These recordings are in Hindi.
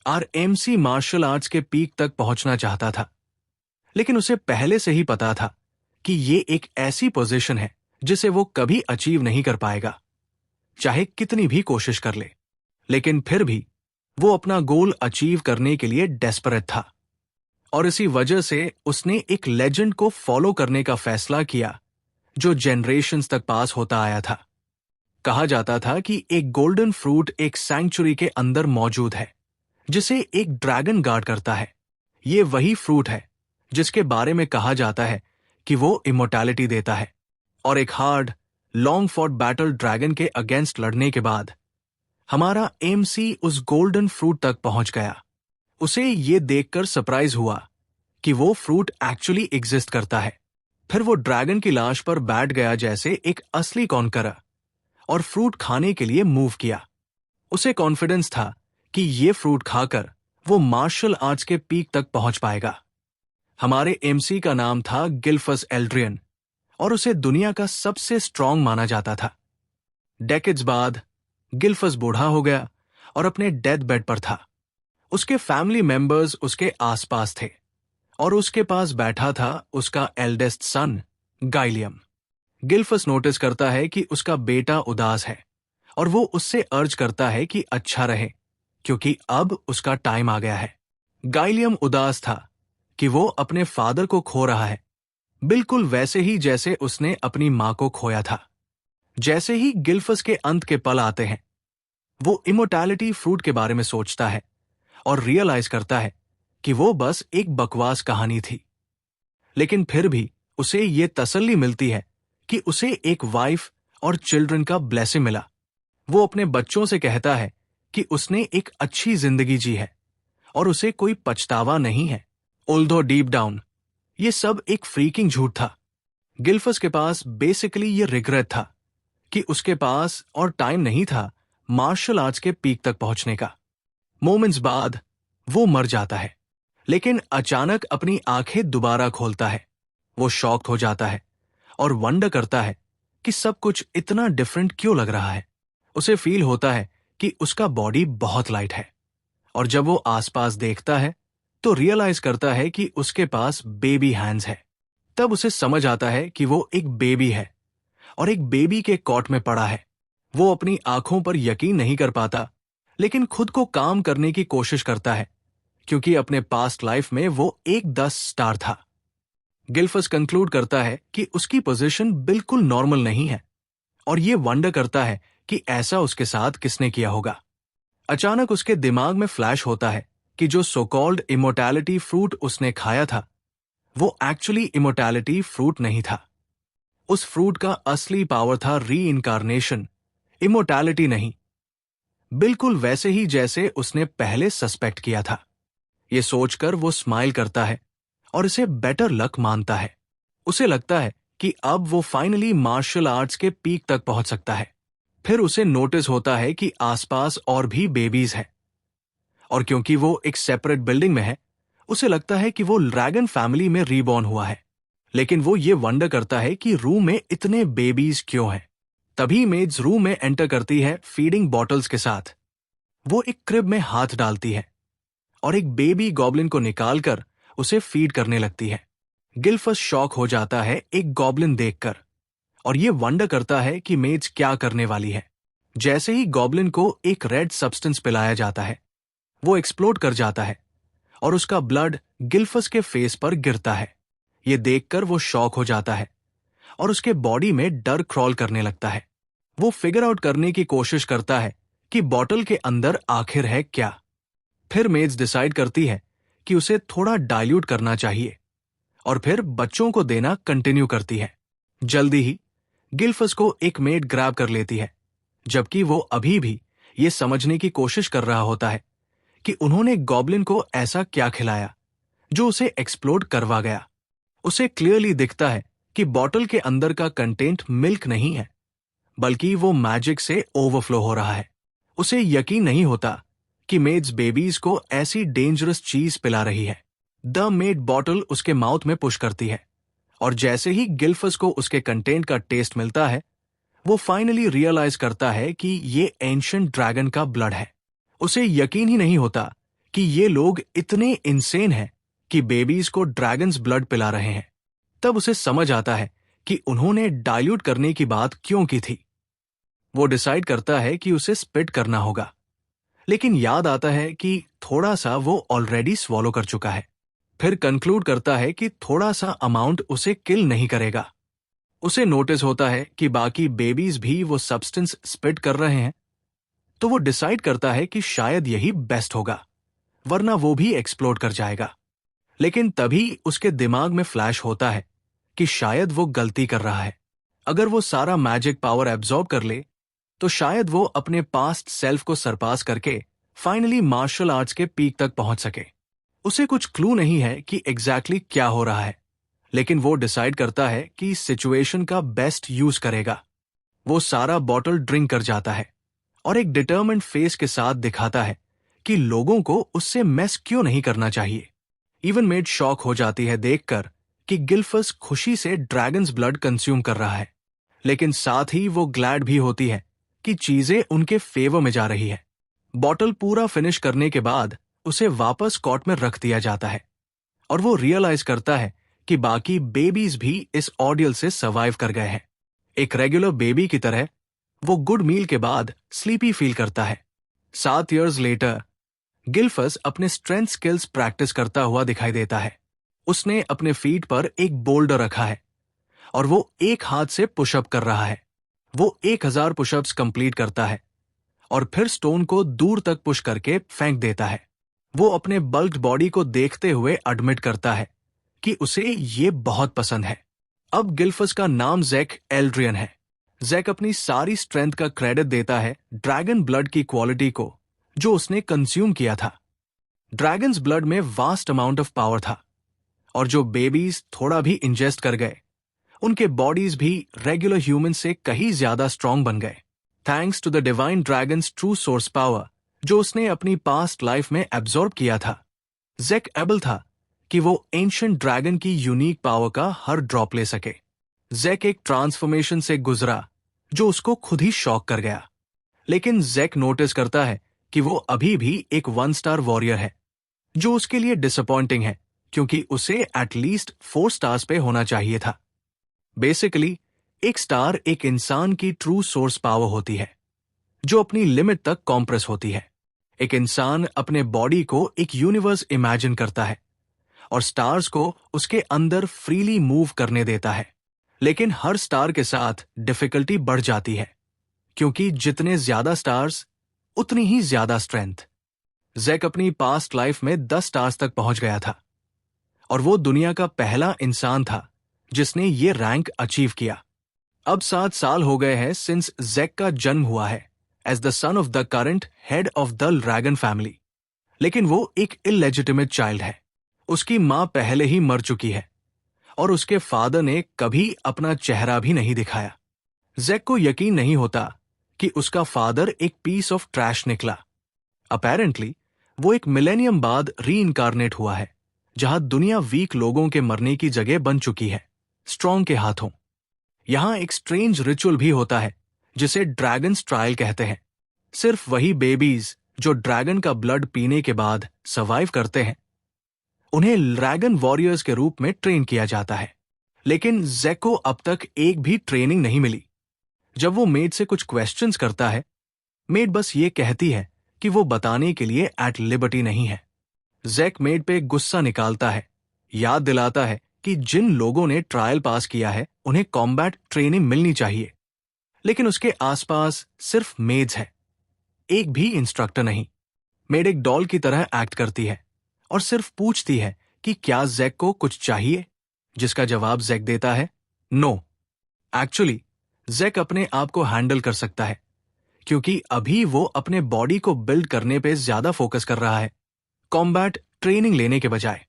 आरएमसी मार्शल आर्ट्स के पीक तक पहुंचना चाहता था, लेकिन उसे पहले से ही पता था कि ये एक ऐसी पोजीशन है जिसे वो कभी अचीव नहीं कर पाएगा, चाहे कितनी भी कोशिश कर ले। लेकिन फिर भी वो अपना गोल अचीव करने के लिए डेस्परेट था, और इसी वजह से उसने एक लेजेंड को फॉलो करने का फैसला किया जो जनरेशंस तक पास होता आया था। कहा जाता था कि एक गोल्डन फ्रूट एक सैंक्चुरी के अंदर मौजूद है जिसे एक ड्रैगन गार्ड करता है। ये वही फ्रूट है जिसके बारे में कहा जाता है कि वो इमोर्टैलिटी देता है। और एक hard long fought battle dragon के अगेंस्ट लड़ने के बाद हमारा एमसी उस गोल्डन फ्रूट तक पहुंच गया। उसे ये देखकर सरप्राइज हुआ कि वो फ्रूट एक्चुअली एग्जिस्ट करता है। फिर वो ड्रैगन की लाश पर बैठ गया जैसे एक असली कॉन्करर, और फ्रूट खाने के लिए मूव किया। उसे कॉन्फिडेंस था कि ये फ्रूट खाकर वो मार्शल आर्ट्स के पीक तक पहुंच पाएगा। हमारे एमसी का नाम था गिल्फस एल्ड्रियन, और उसे दुनिया का सबसे स्ट्रांग माना जाता था। डेकेड्स बाद गिल्फस बूढ़ा हो गया और अपने डेथ बेड पर था। उसके फैमिली मेंबर्स उसके आसपास थे, और उसके पास बैठा था उसका एल्डेस्ट सन गाइलियम। गिल्फस नोटिस करता है कि उसका बेटा उदास है, और वो उससे अर्ज करता है कि अच्छा रहे, क्योंकि अब उसका टाइम आ गया है। गाइलियम उदास था कि वो अपने फादर को खो रहा है, बिल्कुल वैसे ही जैसे उसने अपनी मां को खोया था। जैसे ही गिल्फस के अंत के पल आते हैं, वो इमोर्टैलिटी फ्रूट के बारे में सोचता है और रियलाइज करता है कि वो बस एक बकवास कहानी थी। लेकिन फिर भी उसे ये तसल्ली मिलती है कि उसे एक वाइफ और चिल्ड्रन का ब्लेसिंग मिला। वो अपने बच्चों से कहता है कि उसने एक अच्छी जिंदगी जी है और उसे कोई पछतावा नहीं है। ऑल्दो डीप डाउन ये सब एक फ्रीकिंग झूठ था। गिल्फस के पास बेसिकली ये रिग्रेट था कि उसके पास और टाइम नहीं था मार्शल आर्ट्स के पीक तक पहुंचने का। मोमेंट्स बाद वो मर जाता है, लेकिन अचानक अपनी आंखें दोबारा खोलता है। वो शॉक्ड हो जाता है और वंडर करता है कि सब कुछ इतना डिफरेंट क्यों लग रहा है। उसे फील होता है कि उसका बॉडी बहुत लाइट है, और जब वो आसपास देखता है तो रियलाइज करता है कि उसके पास बेबी हैंड्स है। तब उसे समझ आता है कि वो एक बेबी है और एक बेबी के कॉट में पड़ा है। वो अपनी आंखों पर यकीन नहीं कर पाता, लेकिन खुद को काम करने की कोशिश करता है, क्योंकि अपने पास्ट लाइफ में वो एक 10 स्टार था। गिल्फस कंक्लूड करता है कि उसकी पोजीशन बिल्कुल नॉर्मल नहीं है, और ये वंडर करता है कि ऐसा उसके साथ किसने किया होगा। अचानक उसके दिमाग में फ्लैश होता है कि जो सो कॉल्ड इमोर्टैलिटी फ्रूट उसने खाया था, वो एक्चुअली इमोर्टैलिटी फ्रूट नहीं था। उस फ्रूट का असली पावर था री इनकारनेशन, इमोर्टैलिटी नहीं। बिल्कुल वैसे ही जैसे उसने पहले सस्पेक्ट किया था। ये सोचकर वो स्माइल करता है और इसे बेटर लक मानता है। उसे लगता है कि अब वो फाइनली मार्शल आर्ट्स के पीक तक पहुंच सकता है। फिर उसे नोटिस होता है कि आसपास और भी बेबीज हैं, और क्योंकि वो एक सेपरेट बिल्डिंग में है, उसे लगता है कि वो ड्रैगन फैमिली में रीबॉर्न हुआ है। लेकिन वो ये वंडर करता है कि रूम में इतने बेबीज क्यों हैं। तभी मेड्स रूम में एंटर करती है फीडिंग बॉटल्स के साथ। वो एक क्रिब में हाथ डालती है और एक बेबी गॉब्लिन को निकालकर उसे फीड करने लगती है। गिल्फस शॉक हो जाता है एक गॉब्लिन देखकर, और ये वंडर करता है कि मेड्स क्या करने वाली है। जैसे ही गॉब्लिन को एक रेड सब्सटेंस पिलाया जाता है, वो एक्सप्लोड कर जाता है और उसका ब्लड गिल्फस के फेस पर गिरता है। ये देखकर वो शॉक हो जाता है और उसके बॉडी में डर क्रॉल करने लगता है। वो फिगर आउट करने की कोशिश करता है कि बॉटल के अंदर आखिर है क्या। फिर मेड्स डिसाइड करती है कि उसे थोड़ा डाइल्यूट करना चाहिए, और फिर बच्चों को देना कंटिन्यू करती है। जल्दी ही गिल्फस को एक मेड ग्रैब कर लेती है, जबकि वो अभी भी ये समझने की कोशिश कर रहा होता है कि उन्होंने गॉब्लिन को ऐसा क्या खिलाया जो उसे एक्सप्लोड करवा गया। उसे क्लियरली दिखता है कि बॉटल के अंदर का कंटेंट मिल्क नहीं है, बल्कि वो मैजिक से ओवरफ्लो हो रहा है। उसे यकीन नहीं होता कि मेड्स बेबीज को ऐसी डेंजरस चीज पिला रही है। द मेड बॉटल उसके माउथ में पुश करती है, और जैसे ही गिल्फस को उसके कंटेंट का टेस्ट मिलता है, वो फाइनली रियलाइज करता है कि ये एंशिएंट ड्रैगन का ब्लड है। उसे यकीन ही नहीं होता कि ये लोग इतने इंसेन हैं कि बेबीज को ड्रैगन्स ब्लड पिला रहे हैं। तब उसे समझ आता है कि उन्होंने डाइल्यूट करने की बात क्यों की थी। वो डिसाइड करता है कि उसे स्पिट करना होगा, लेकिन याद आता है कि थोड़ा सा वो ऑलरेडी स्वॉलो कर चुका है। फिर कंक्लूड करता है कि थोड़ा सा अमाउंट उसे किल नहीं करेगा। उसे नोटिस होता है कि बाकी बेबीज भी वो सब्सटेंस स्पिट कर रहे हैं, तो वो डिसाइड करता है कि शायद यही बेस्ट होगा, वरना वो भी एक्सप्लोड कर जाएगा। लेकिन तभी उसके दिमाग में फ्लैश होता है कि शायद वो गलती कर रहा है। अगर वो सारा मैजिक पावर एब्जॉर्ब कर ले तो शायद वो अपने पास्ट सेल्फ को सरपास करके फाइनली मार्शल आर्ट्स के पीक तक पहुंच सके। उसे कुछ क्लू नहीं है कि एग्जैक्टली क्या हो रहा है, लेकिन वो डिसाइड करता है कि सिचुएशन का बेस्ट यूज करेगा। वो सारा बॉटल ड्रिंक कर जाता है और एक डिटर्मिन्ड फेस के साथ दिखाता है कि लोगों को उससे मेस क्यों नहीं करना चाहिए। इवन मेड शॉक हो जाती है देखकर कि गिल्फस खुशी से ड्रैगन्स ब्लड कंज्यूम कर रहा है, लेकिन साथ ही वो ग्लैड भी होती है कि चीजें उनके फेवर में जा रही है। बॉटल पूरा फिनिश करने के बाद उसे वापस कॉट में रख दिया जाता है और वो रियलाइज करता है कि बाकी बेबीज भी इस ऑर्डियल से सर्वाइव कर गए हैं। एक रेगुलर बेबी की तरह वो गुड मील के बाद स्लीपी फील करता है। 7 इयर्स लेटर गिल्फस अपने स्ट्रेंथ स्किल्स प्रैक्टिस करता हुआ दिखाई देता है। उसने अपने फीट पर एक बोल्डर रखा है और वो एक हाथ से पुशअप कर रहा है। वो 1000 पुशअप्स कंप्लीट करता है और फिर स्टोन को दूर तक पुश करके फेंक देता है। वो अपने बल्क्ड बॉडी को देखते हुए एडमिट करता है कि उसे ये बहुत पसंद है। अब गिल्फस का नाम जैक एल्ड्रियन है। जैक अपनी सारी स्ट्रेंथ का क्रेडिट देता है ड्रैगन ब्लड की क्वालिटी को जो उसने कंज्यूम किया था। ड्रैगन्स ब्लड में वास्ट अमाउंट ऑफ पावर था और जो बेबीज थोड़ा भी इंजेस्ट कर गए उनके बॉडीज भी रेगुलर ह्यूमन से कहीं ज्यादा स्ट्रांग बन गए, thanks to the divine dragons true source power जो उसने अपनी पास्ट लाइफ में एब्जॉर्ब किया था। जैक एबल था कि वो एंशिएंट ड्रैगन की यूनिक पावर का हर ड्रॉप ले सके। जैक एक ट्रांसफॉर्मेशन से गुजरा जो उसको खुद ही शॉक कर गया, लेकिन जैक नोटिस करता है कि वो अभी भी एक 1 स्टार वॉरियर है, जो उसके लिए डिसअपॉइंटिंग है क्योंकि उसे एटलीस्ट 4 स्टार्स पे होना चाहिए था। बेसिकली एक स्टार एक इंसान की ट्रू सोर्स पावर होती है जो अपनी लिमिट तक कॉम्प्रेस होती है। एक इंसान अपने बॉडी को एक यूनिवर्स इमेजिन करता है और स्टार्स को उसके अंदर फ्रीली मूव करने देता है, लेकिन हर स्टार के साथ डिफिकल्टी बढ़ जाती है क्योंकि जितने ज्यादा स्टार्स उतनी ही ज्यादा स्ट्रेंथ। जैक अपनी पास्ट लाइफ में 10 स्टार्स तक पहुंच गया था और वो दुनिया का पहला इंसान था जिसने ये रैंक अचीव किया। अब 7 साल हो गए हैं सिंस जैक का जन्म हुआ है as the son of the current head of the dragon family, लेकिन वो एक इलेजिटिमेट चाइल्ड है। उसकी मां पहले ही मर चुकी है और उसके फादर ने कभी अपना चेहरा भी नहीं दिखाया। जैक को यकीन नहीं होता कि उसका फादर एक पीस ऑफ ट्रैश निकला। अपेरेंटली वो एक मिलेनियम बाद रीइंकारनेट हुआ है जहां दुनिया वीक लोगों के मरने की जगह बन चुकी है स्ट्रॉन्ग के हाथों। यहां एक स्ट्रेंज रिचुअल भी होता है जिसे ड्रैगन्स ट्रायल कहते हैं। सिर्फ वही बेबीज जो ड्रैगन का ब्लड पीने के बाद सर्वाइव करते हैं उन्हें ड्रैगन वॉरियर्स के रूप में ट्रेन किया जाता है, लेकिन जैक को अब तक एक भी ट्रेनिंग नहीं मिली। जब वो मेड से कुछ क्वेश्चंस करता है, मेड बस ये कहती है कि वो बताने के लिए एट लिबर्टी नहीं है। जैक मेड पे गुस्सा निकालता है, याद दिलाता है कि जिन लोगों ने ट्रायल पास किया है उन्हें कॉम्बैट ट्रेनिंग मिलनी चाहिए, लेकिन उसके आसपास सिर्फ मेड्स है, एक भी इंस्ट्रक्टर नहीं। मेड एक डॉल की तरह एक्ट करती है और सिर्फ पूछती है कि क्या जैक को कुछ चाहिए, जिसका जवाब जैक देता है नो। एक्चुअली जैक अपने आप को हैंडल कर सकता है क्योंकि अभी वो अपने बॉडी को बिल्ड करने पे ज्यादा फोकस कर रहा है कॉम्बैट ट्रेनिंग लेने के बजाय।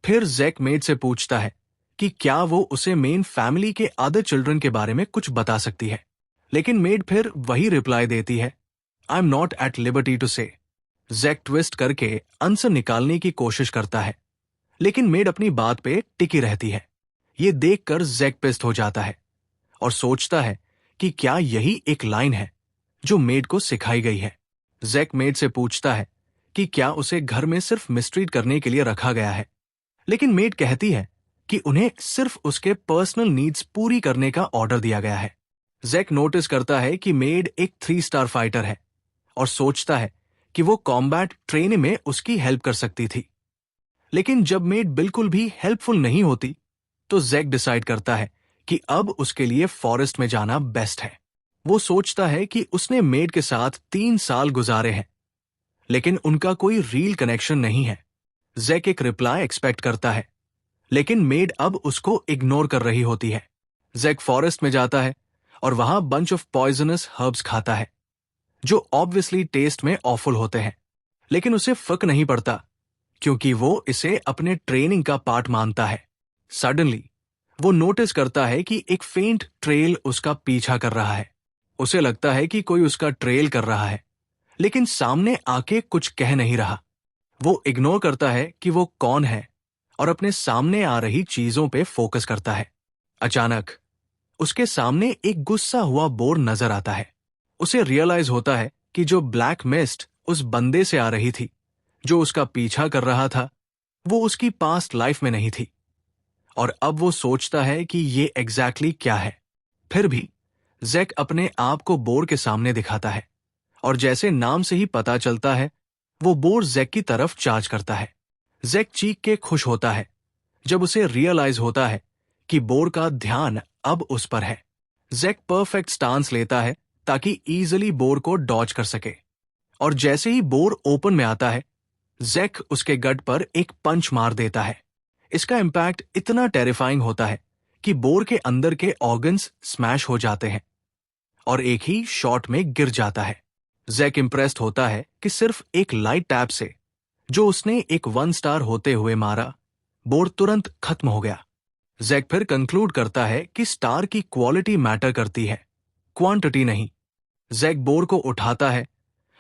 फिर जैक मेड से पूछता है कि क्या वो उसे मेन फैमिली के अदर चिल्ड्रन के बारे में कुछ बता सकती है, लेकिन मेड फिर वही रिप्लाई देती है I am not at liberty to say. Jack twist करके आंसर निकालने की कोशिश करता है, लेकिन मेड अपनी बात पे टिकी रहती है। ये देखकर जैक पिस्ट हो जाता है और सोचता है कि क्या यही एक लाइन है जो मेड को सिखाई गई है। जैक मेड से पूछता है कि क्या उसे घर में सिर्फ मिस्ट्रीट करने के लिए रखा गया है, लेकिन मेड कहती है कि उन्हें सिर्फ उसके पर्सनल नीड्स पूरी करने का ऑर्डर दिया गया है। जैक नोटिस करता है कि मेड एक 3 स्टार फाइटर है और सोचता है कि वो कॉम्बैट ट्रेनिंग में उसकी हेल्प कर सकती थी। लेकिन जब मेड बिल्कुल भी हेल्पफुल नहीं होती, तो जैक डिसाइड करता है कि अब उसके लिए फॉरेस्ट में जाना बेस्ट है। वो सोचता है कि उसने मेड के साथ 3 साल गुजारे हैं, लेकिन उनका कोई रियल कनेक्शन नहीं है। जैक एक रिप्लाई एक्सपेक्ट करता है, लेकिन मेड अब उसको इग्नोर कर रही होती है। जैक फॉरेस्ट में जाता है और वहां बंच ऑफ पॉइजनस हर्ब्स खाता है, जो ऑब्वियसली टेस्ट में ऑफुल होते हैं, लेकिन उसे फर्क नहीं पड़ता क्योंकि वो इसे अपने ट्रेनिंग का पार्ट मानता है। सडनली वो नोटिस करता है कि एक फेंट ट्रेल उसका पीछा कर रहा है। उसे लगता है कि कोई उसका ट्रेल कर रहा है, लेकिन सामने आके कुछ कह नहीं रहा। वो इग्नोर करता है कि वो कौन है और अपने सामने आ रही चीजों पे फोकस करता है। अचानक उसके सामने एक गुस्सा हुआ बोर नजर आता है। उसे रियलाइज होता है कि जो ब्लैक मिस्ट उस बंदे से आ रही थी, जो उसका पीछा कर रहा था, वो उसकी पास्ट लाइफ में नहीं थी। और अब वो सोचता है कि ये एग्जैक्टली क्या है। फिर भी जैक अपने आप को बोर के सामने दिखाता है और जैसे नाम से ही पता चलता है, वो बोर जैक की तरफ चार्ज करता है। जैक चीख के खुश होता है जब उसे रियलाइज होता है कि बोर का ध्यान अब उस पर है। जैक परफेक्ट स्टांस लेता है ताकि इजीली बोर को डॉज कर सके, और जैसे ही बोर ओपन में आता है, जैक उसके गट पर एक पंच मार देता है। इसका इम्पैक्ट इतना टेरिफाइंग होता है कि बोर के अंदर के ऑर्गन्स स्मैश हो जाते हैं और एक ही शॉट में गिर जाता है। जैक इंप्रेस्ड होता है कि सिर्फ एक लाइट टैप से, जो उसने एक 1 स्टार होते हुए मारा, बोर तुरंत खत्म हो गया। जैक फिर कंक्लूड करता है कि स्टार की क्वालिटी मैटर करती है, क्वांटिटी नहीं। जैक बोर को उठाता है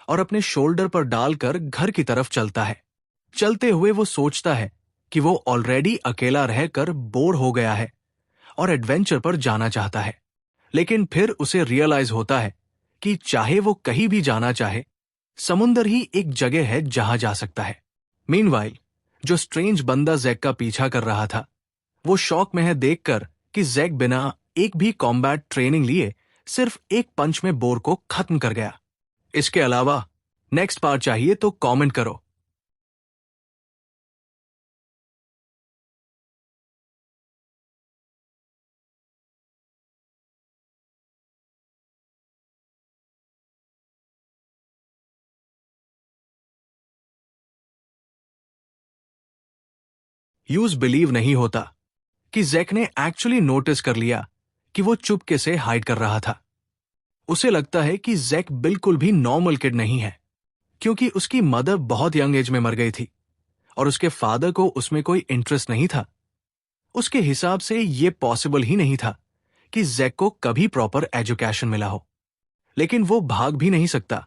और अपने शोल्डर पर डालकर घर की तरफ चलता है। चलते हुए वो सोचता है कि वो ऑलरेडी अकेला रहकर बोर हो गया है और एडवेंचर पर जाना चाहता है। लेकिन फिर उसे रियलाइज होता है कि चाहे वो कहीं भी जाना चाहे, समुंदर ही एक जगह है जहां जा सकता है। मीनवाइल जो स्ट्रेंज बंदा जैक का पीछा कर रहा था, वो शॉक में है देखकर कि जैक बिना एक भी कॉम्बैट ट्रेनिंग लिए सिर्फ एक पंच में बोर को खत्म कर गया। इसके अलावा नेक्स्ट पार्ट चाहिए तो कमेंट करो। यूज बिलीव नहीं होता कि जैक ने एक्चुअली नोटिस कर लिया कि वो चुपके से हाइड कर रहा था। उसे लगता है कि जैक बिल्कुल भी नॉर्मल किड नहीं है, क्योंकि उसकी मदर बहुत यंग एज में मर गई थी और उसके फादर को उसमें कोई इंटरेस्ट नहीं था। उसके हिसाब से ये पॉसिबल ही नहीं था कि जैक को कभी प्रॉपर एजुकेशन मिला हो। लेकिन वो भाग भी नहीं सकता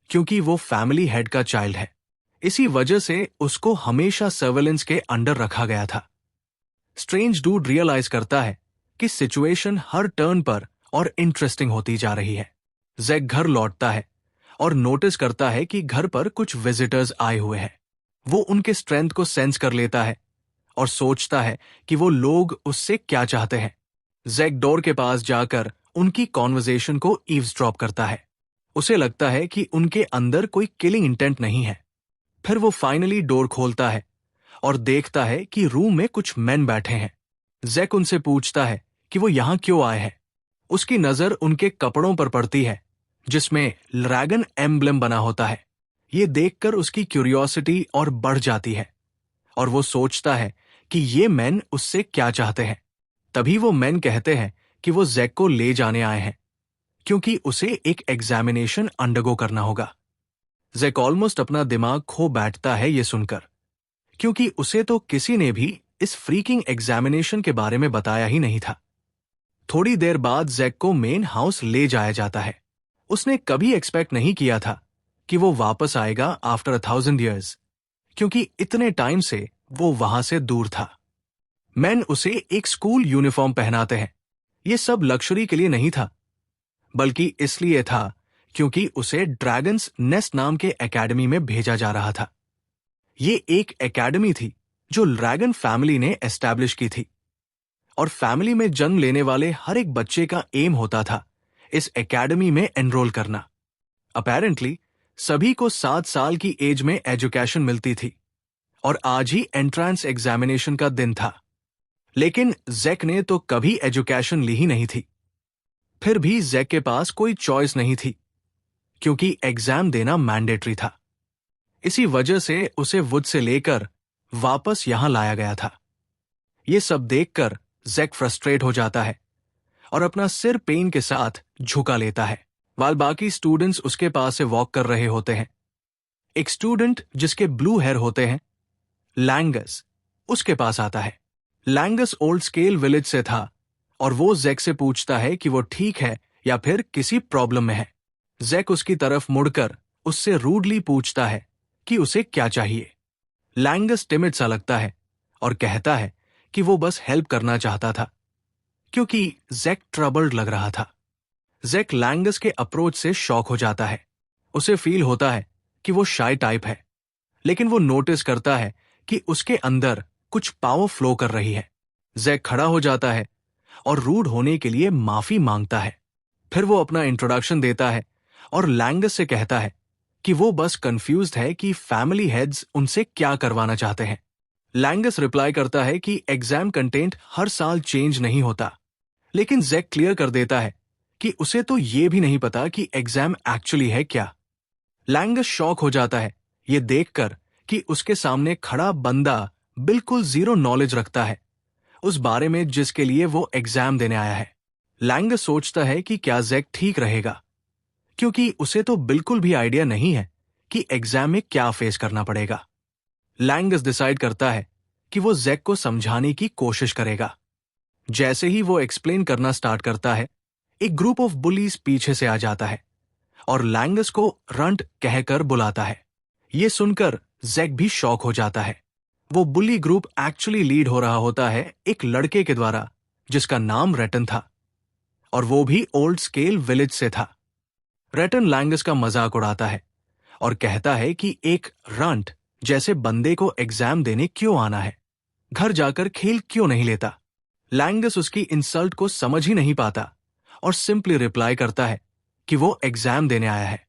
क्योंकि वो फैमिली हेड का चाइल्ड है। इसी वजह से उसको हमेशा सर्वेलेंस के अंडर रखा गया था। स्ट्रेंज डूड रियलाइज करता है कि सिचुएशन हर टर्न पर और इंटरेस्टिंग होती जा रही है। जैक घर लौटता है और नोटिस करता है कि घर पर कुछ विजिटर्स आए हुए हैं। वो उनके स्ट्रेंथ को सेंस कर लेता है और सोचता है कि वो लोग उससे क्या चाहते हैं। जैक डोर के पास जाकर उनकी कॉन्वर्सेशन को ईव्सड्रॉप करता है। उसे लगता है कि उनके अंदर कोई किलिंग इंटेंट नहीं है। फिर वो फाइनली डोर खोलता है और देखता है कि रूम में कुछ मेन बैठे हैं। जैक उनसे पूछता है कि वो यहां क्यों आए हैं। उसकी नजर उनके कपड़ों पर पड़ती है जिसमें ड्रैगन एम्ब्लेम बना होता है। ये देखकर उसकी क्यूरियोसिटी और बढ़ जाती है और वो सोचता है कि ये मेन उससे क्या चाहते हैं। तभी वो मेन कहते हैं कि वो जैक को ले जाने आए हैं क्योंकि उसे एक एग्जामिनेशन अंडरगो करना होगा। जैक ऑलमोस्ट अपना दिमाग खो बैठता है ये सुनकर, क्योंकि उसे तो किसी ने भी इस फ्रीकिंग एग्जामिनेशन के बारे में बताया ही नहीं था। थोड़ी देर बाद जैक को मेन हाउस ले जाया जाता है। उसने कभी एक्सपेक्ट नहीं किया था कि वो वापस आएगा आफ्टर 1000 years, क्योंकि इतने टाइम से वो वहां से दूर था। मैन उसे एक स्कूल यूनिफॉर्म पहनाते हैं। ये सब लक्जरी के लिए नहीं था, बल्कि इसलिए था क्योंकि उसे ड्रैगन्स नेस्ट नाम के एकेडमी में भेजा जा रहा था। ये एक एकेडमी थी जो ड्रैगन फैमिली ने एस्टैब्लिश की थी, और फैमिली में जन्म लेने वाले हर एक बच्चे का एम होता था इस एकेडमी में एनरोल करना। अपेरेंटली सभी को 7 साल की एज में एजुकेशन मिलती थी, और आज ही एंट्रेंस एग्जामिनेशन का दिन था। लेकिन जैक ने तो कभी एजुकेशन ली ही नहीं थी। फिर भी जैक के पास कोई चॉइस नहीं थी, क्योंकि एग्जाम देना मैंडेटरी था। इसी वजह से उसे वुड से लेकर वापस यहां लाया गया था। यह सब देखकर जैक फ्रस्ट्रेट हो जाता है और अपना सिर पेन के साथ झुका लेता है, while बाकी स्टूडेंट्स उसके पास से वॉक कर रहे होते हैं। एक स्टूडेंट जिसके ब्लू हेयर होते हैं, लैंगस, उसके पास आता है। लैंगस ओल्ड स्केल विलेज से था, और वो जैक से पूछता है कि वो ठीक है या फिर किसी प्रॉब्लम में है। जैक उसकी तरफ मुड़कर उससे रूडली पूछता है कि उसे क्या चाहिए। लैंगस टिमिड सा लगता है और कहता है कि वो बस हेल्प करना चाहता था, क्योंकि जैक ट्रबल्ड लग रहा था। जैक लैंगस के अप्रोच से शॉक हो जाता है। उसे फील होता है कि वो शाय टाइप है, लेकिन वो नोटिस करता है कि उसके अंदर कुछ पावर फ्लो कर रही है। जैक खड़ा हो जाता है और रूड होने के लिए माफी मांगता है। फिर वो अपना इंट्रोडक्शन देता है और लैंगस से कहता है कि वो बस कंफ्यूज्ड है कि फैमिली हेड्स उनसे क्या करवाना चाहते हैं। लैंगस रिप्लाई करता है कि एग्जाम कंटेंट हर साल चेंज नहीं होता, लेकिन जैक क्लियर कर देता है कि उसे तो ये भी नहीं पता कि एग्जाम एक्चुअली है क्या। लैंगस शॉक हो जाता है ये देखकर कि उसके सामने खड़ा बंदा बिल्कुल जीरो नॉलेज रखता है उस बारे में जिसके लिए वो एग्जाम देने आया है। लैंगस सोचता है कि क्या जैक ठीक रहेगा, क्योंकि उसे तो बिल्कुल भी आइडिया नहीं है कि एग्जाम में क्या फेस करना पड़ेगा। लैंगस डिसाइड करता है कि वो जैक को समझाने की कोशिश करेगा। जैसे ही वो एक्सप्लेन करना स्टार्ट करता है, एक ग्रुप ऑफ बुलीज पीछे से आ जाता है और लैंगस को रंट कहकर बुलाता है। ये सुनकर जैक भी शॉक हो जाता है। वो बुली ग्रुप एक्चुअली लीड हो रहा होता है एक लड़के के द्वारा जिसका नाम रेटन था, और वो भी ओल्ड स्केल विलेज से था। रेटन लैंगस का मजाक उड़ाता है और कहता है कि एक रंट जैसे बंदे को एग्जाम देने क्यों आना है, घर जाकर खेल क्यों नहीं लेता। लैंगस उसकी इंसल्ट को समझ ही नहीं पाता और सिंपली रिप्लाई करता है कि वो एग्जाम देने आया है।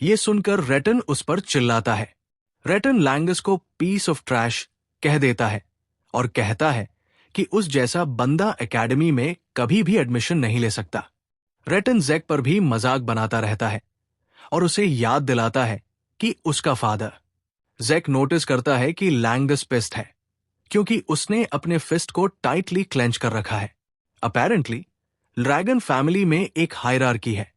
ये सुनकर रेटन उस पर चिल्लाता है। रेटन लैंगस को पीस ऑफ ट्रैश कह देता है और कहता है कि उस जैसा बंदा एकेडमी में कभी भी एडमिशन नहीं ले सकता। रेटन जैक पर भी मजाक बनाता रहता है और उसे याद दिलाता है कि उसका फादर। जैक नोटिस करता है कि लैंगस पिस्ड है, क्योंकि उसने अपने फिस्ट को टाइटली क्लेंच कर रखा है। अपेरेंटली ड्रैगन फैमिली में एक हायरार्की है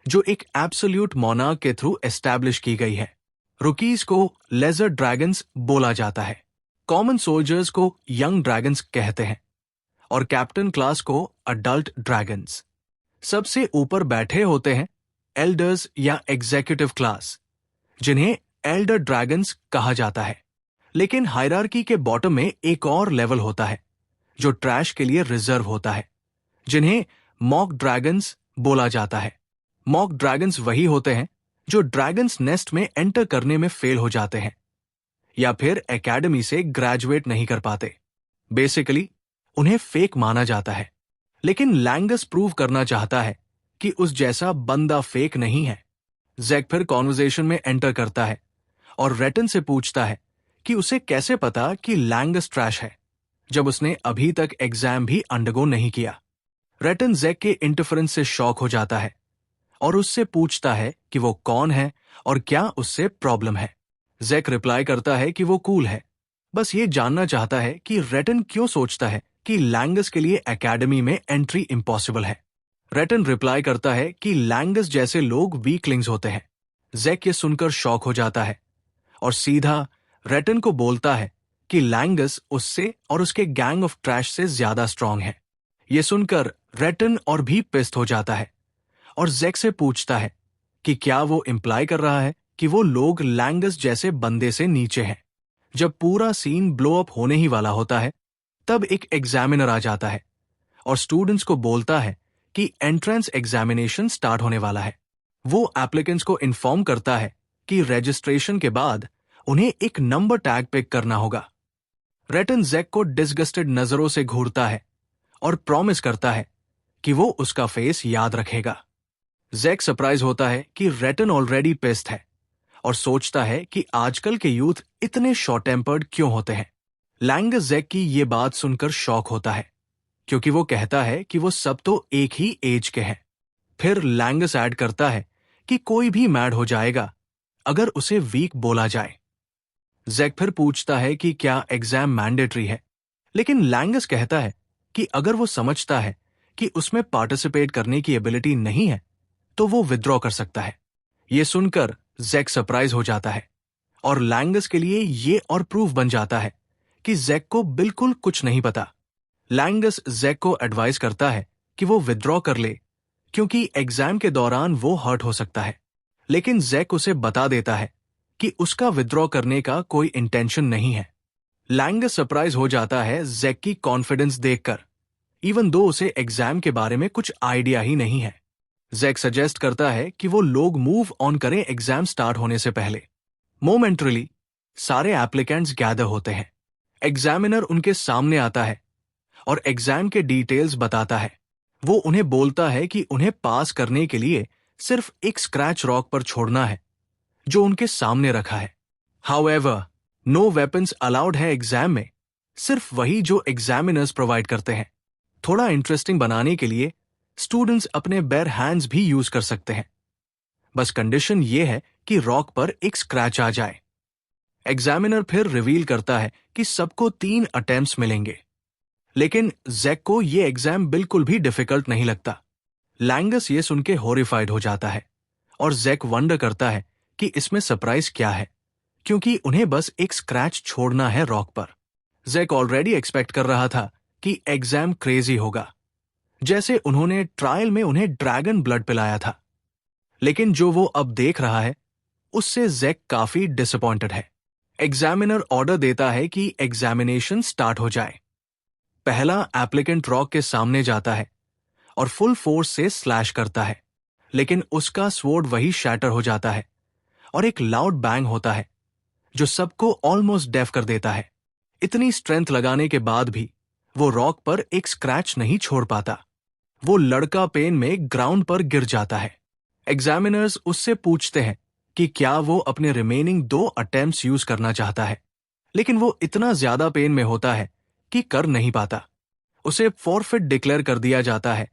जो एक एब्सोल्यूट मोनार्क के थ्रू एस्टैब्लिश की गई है। रुकीज को लेजर ड्रैगन्स बोला जाता है, कॉमन सोल्जर्स को यंग ड्रैगन्स कहते हैं, और कैप्टन क्लास को अडल्ट ड्रैगन्स। सबसे ऊपर बैठे होते हैं एल्डर्स या एग्जीक्यूटिव क्लास, जिन्हें एल्डर ड्रैगन्स कहा जाता है। लेकिन हायरार्की के बॉटम में एक और लेवल होता है जो ट्रैश के लिए रिजर्व होता है, जिन्हें मॉक ड्रैगन्स बोला जाता है। मॉक ड्रैगन्स वही होते हैं जो ड्रैगन्स नेस्ट में एंटर करने में फेल हो जाते हैं या फिर एकेडमी से ग्रेजुएट नहीं कर पाते। बेसिकली उन्हें फेक माना जाता है, लेकिन लैंगस प्रूव करना चाहता है कि उस जैसा बंदा फेक नहीं है। जैक फिर कॉन्वर्सेशन में एंटर करता है और रेटन से पूछता है कि उसे कैसे पता कि लैंगस ट्रैश है, जब उसने अभी तक एग्जाम भी अंडरगो नहीं किया। रेटन जैक के इंटरफेरेंस से शॉक हो जाता है और उससे पूछता है कि वो कौन है और क्या उससे प्रॉब्लम है। जैक रिप्लाई करता है कि वो कूल है, बस ये जानना चाहता है कि रेटन क्यों सोचता है कि लैंगस के लिए एकेडमी में एंट्री इम्पॉसिबल है। रेटन रिप्लाई करता है कि लैंगस जैसे लोग वीकलिंग्स होते हैं। जैक ये सुनकर शॉक हो जाता है और सीधा रेटन को बोलता है कि लैंगस उससे और उसके गैंग ऑफ ट्रैश से ज्यादा स्ट्रांग है। ये सुनकर रेटन और भी पिस्ट हो जाता है और जैक से पूछता है कि क्या वो इंप्लाई कर रहा है कि वो लोग लैंगस जैसे बंदे से नीचे हैं। जब पूरा सीन ब्लो अप होने ही वाला होता है, तब एक एग्जामिनर आ जाता है और स्टूडेंट्स को बोलता है कि एंट्रेंस एग्जामिनेशन स्टार्ट होने वाला है। वो एप्लीकेंट्स को इन्फॉर्म करता है कि रजिस्ट्रेशन के बाद उन्हें एक नंबर टैग पिक करना होगा। रेटन जैक को डिसगस्टेड नजरों से घूरता है और प्रॉमिस करता है कि वो उसका फेस याद रखेगा। जैक सरप्राइज होता है कि रेटन ऑलरेडी पिस्ड है और सोचता है कि आजकल के यूथ इतने शॉर्ट टेम्पर्ड क्यों होते हैं। लैंगस जैक की ये बात सुनकर शॉक होता है, क्योंकि वो कहता है कि वो सब तो एक ही एज के हैं। फिर लैंगस ऐड करता है कि कोई भी मैड हो जाएगा अगर उसे वीक बोला जाए। जैक फिर पूछता है कि क्या एग्जाम मैंडेटरी है, लेकिन लैंगस कहता है कि अगर वो समझता है कि उसमें पार्टिसिपेट करने की एबिलिटी नहीं है तो वो विथड्रॉ कर सकता है। ये सुनकर जैक सरप्राइज हो जाता है और लैंगस के लिए ये और प्रूफ बन जाता है कि जैक को बिल्कुल कुछ नहीं पता। लैंगस जैक को एडवाइस करता है कि वो विथड्रॉ कर ले, क्योंकि एग्जाम के दौरान वो हर्ट हो सकता है। लेकिन जैक उसे बता देता है कि उसका विथड्रॉ करने का कोई इंटेंशन नहीं है। लैंगस सरप्राइज हो जाता है जैक की कॉन्फिडेंस देखकर, इवन दो उसे एग्जाम के बारे में कुछ आइडिया ही नहीं है। जैक सजेस्ट करता है कि वो लोग मूव ऑन करें एग्जाम स्टार्ट होने से पहले। मोमेंटरली सारे एप्लीकेंट्स गैदर होते हैं। एग्जामिनर उनके सामने आता है और एग्जाम के डिटेल्स बताता है। वो उन्हें बोलता है कि उन्हें पास करने के लिए सिर्फ एक स्क्रैच रॉक पर छोड़ना है जो उनके सामने रखा है। हाउएवर, नो वेपन्स अलाउड है एग्जाम में, सिर्फ वही जो एग्जामिनर्स प्रोवाइड करते हैं। थोड़ा इंटरेस्टिंग बनाने के लिए स्टूडेंट्स अपने बेयर हैंड्स भी यूज कर सकते हैं, बस कंडीशन ये है कि रॉक पर एक स्क्रैच आ जाए। एग्जामिनर फिर रिवील करता है कि सबको 3 अटेम्प्ट्स मिलेंगे, लेकिन जैक को ये एग्जाम बिल्कुल भी डिफिकल्ट नहीं लगता। लैंगस ये सुन के हॉरिफाइड हो जाता है और जैक वंडर करता है कि इसमें सरप्राइज क्या है, क्योंकि उन्हें बस एक स्क्रैच छोड़ना है रॉक पर। जैक ऑलरेडी एक्सपेक्ट कर रहा था कि एग्जाम क्रेजी होगा, जैसे उन्होंने ट्रायल में उन्हें ड्रैगन ब्लड पिलाया था। लेकिन जो वो अब देख रहा है उससे जैक काफी डिसअपॉइंटेड है। एग्जामिनर ऑर्डर देता है कि एग्जामिनेशन स्टार्ट हो जाए। पहला एप्लीकेंट रॉक के सामने जाता है और फुल फोर्स से स्लैश करता है, लेकिन उसका स्वॉर्ड वही शैटर हो जाता है और एक लाउड बैंग होता है जो सबको ऑलमोस्ट डेफ कर देता है। इतनी स्ट्रेंथ लगाने के बाद भी वो रॉक पर एक स्क्रैच नहीं छोड़ पाता। वो लड़का पेन में ग्राउंड पर गिर जाता है। एग्जामिनर्स उससे पूछते हैं कि क्या वो अपने रिमेनिंग 2 अटेम्प्ट्स यूज करना चाहता है, लेकिन वो इतना ज्यादा पेन में होता है कि कर नहीं पाता। उसे फॉरफिट डिक्लेयर कर दिया जाता है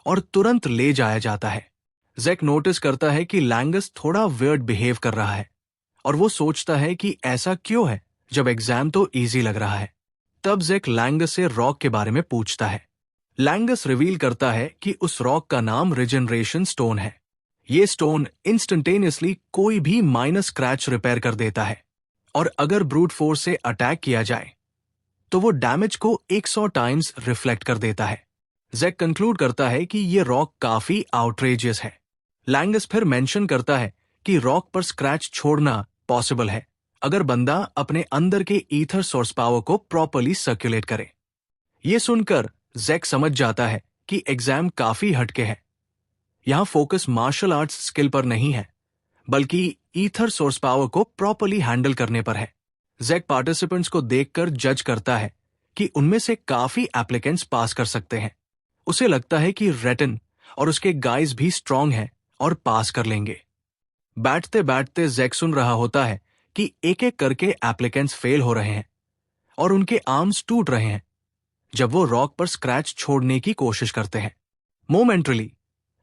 और तुरंत ले जाया जाता है। जैक नोटिस करता है कि लैंगस थोड़ा वियर्ड बिहेव कर रहा है और वो सोचता है कि ऐसा क्यों है जब एग्जाम तो इजी लग रहा है। तब जैक लैंगस से रॉक के बारे में पूछता है। लैंगस रिवील करता है कि उस रॉक का नाम रिजेनरेशन स्टोन है। ये स्टोन इंस्टेंटेनियसली कोई भी माइनर स्क्रैच रिपेयर कर देता है और अगर ब्रूट फोर्स से अटैक किया जाए तो वो डैमेज को 100 टाइम्स रिफ्लेक्ट कर देता है। जैक कंक्लूड करता है कि ये रॉक काफी आउटरेजियस है। लैंगस फिर मेंशन करता है कि रॉक पर स्क्रैच छोड़ना पॉसिबल है अगर बंदा अपने अंदर के ईथर सोर्स पावर को प्रॉपर्ली सर्कुलेट करे। ये सुनकर जैक समझ जाता है कि एग्जाम काफी हटके है। यहां फोकस मार्शल आर्ट्स स्किल पर नहीं है, बल्कि ईथर सोर्स पावर को प्रॉपर्ली हैंडल करने पर है। जैक पार्टिसिपेंट्स को देखकर जज करता है कि उनमें से काफी एप्लीकेंट्स पास कर सकते हैं। उसे लगता है कि रेटन और उसके गाइज भी स्ट्रांग हैं और पास कर लेंगे। बैठते बैठते जैक सुन रहा होता है कि एक एक करके एप्लीकेंट्स फेल हो रहे हैं और उनके आर्म्स टूट रहे हैं जब वो रॉक पर स्क्रैच छोड़ने की कोशिश करते हैं। मोमेंटरली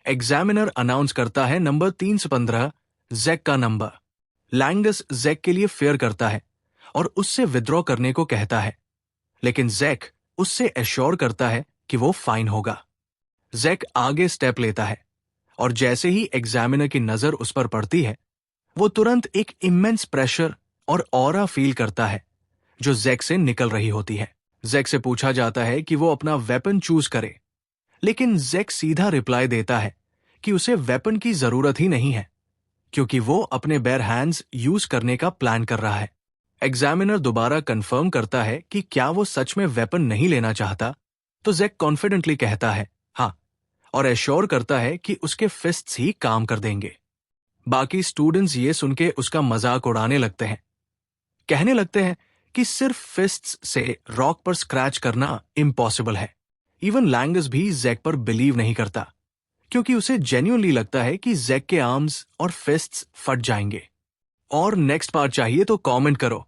एग्जामिनर अनाउंस करता है नंबर 315 जैक का नंबर। लैंगस जैक के लिए फेयर करता है और उससे विथड्रॉ करने को कहता है, लेकिन जैक उससे एश्योर करता है कि वो फाइन होगा। जैक आगे स्टेप लेता है और जैसे ही एग्जामिनर की नजर उस पर पड़ती है वो तुरंत एक इमेंस प्रेशर और ऑरा फील करता है जो जैक से निकल रही होती है। जैक से पूछा जाता है कि वो अपना वेपन चूज करे, लेकिन जैक सीधा रिप्लाई देता है कि उसे वेपन की जरूरत ही नहीं है, क्योंकि वो अपने बेयर हैंड्स यूज करने का प्लान कर रहा है। एग्जामिनर दोबारा कंफर्म करता है कि क्या वो सच में वेपन नहीं लेना चाहता, तो जैक कॉन्फिडेंटली कहता है हाँ, और एश्योर करता है कि उसके फिस्ट्स ही काम कर देंगे। बाकी स्टूडेंट्स ये सुन के उसका मजाक उड़ाने लगते हैं, कहने लगते हैं कि सिर्फ फिस्ट्स से रॉक पर स्क्रैच करना इम्पॉसिबल है। इवन लैंगस भी जैक पर बिलीव नहीं करता, क्योंकि उसे जेन्युइनली लगता है कि जैक के आर्म्स और फिस्ट्स फट जाएंगे। और नेक्स्ट पार्ट चाहिए तो कमेंट करो।